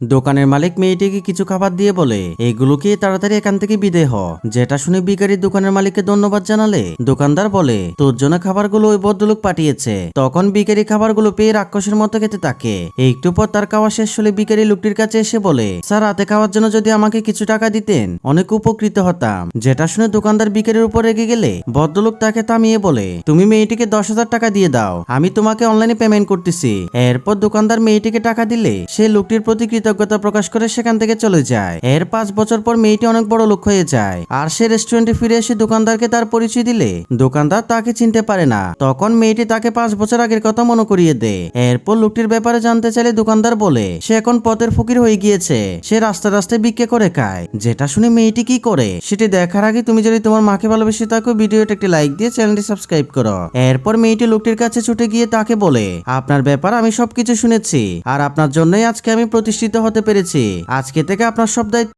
দোকানের মালিক মেয়েটিকে কিছু খাবার দিয়ে বলে, এগুলোকে তাড়াতাড়ি এখান থেকে বিদায় হ। যেটা শুনে ভিখারি দোকানের মালিককে ধন্যবাদ জানালে দোকানদার বলে, তোর জন্য খাবারগুলো ওই ভদ্রলোক পাঠিয়েছে। তখন ভিখারি খাবারগুলো পেয়ে রাক্ষসের মতো খেতে থাকে। একটু পর তার খাওয়া শেষ হলে ভিখারি লোকটির কাছে এসে বলে, স্যার, রাতে খাওয়ার জন্য যদি আমাকে কিছু টাকা দিতেন অনেক উপকৃত হতাম। যেটা শুনে দোকানদার ভিখারির উপর রেগে গেলে ভদ্রলোক তাকে থামিয়ে বলে, তুমি মেয়েটিকে 10,000 টাকা দিয়ে দাও, আমি তোমাকে অনলাইনে পেমেন্ট করতেছি। এরপর দোকানদার মেয়েটিকে টাকা দিলে সে লোকটির প্রতি কৃতজ্ঞতা প্রকাশ করে সেখান থেকে চলে যায়। এর 5 বছর পর মেয়েটি অনেক বড় লোক হয়ে যায় আর সে রেস্টুরেন্টে ফিরে এসে দোকানদারকে তার পরিচয় দিলে দোকানদার তাকে চিনতে পারে না। তখন মেয়েটি তাকে 5 বছর আগের কথা মনে করিয়ে দেয়। এরপর লোকটির ব্যাপারে জানতে চাইলে দোকানদার বলে, সে এখন পথের ফকির হয়ে গিয়েছে, সে রাস্তা রাস্তায় ভিক্ষে করে খায়। যেটা শুনে মেয়েটি কি করে সেটি দেখার আগে তুমি যদি তোমার মাকে ভালোবেসে থাকো, ভিডিওটা একটি লাইক দিয়ে চ্যানেলটি সাবস্ক্রাইব করো। এরপর মেয়েটি লোকটির কাছে ছুটে গিয়ে তাকে বলে, আপনার ব্যাপার আমি সবকিছু শুনেছি আর আপনার জন্যই আজকে আমি প্রতিষ্ঠিত হতে পেরেছি। আজকে থেকে আপনার সব দায়িত্ব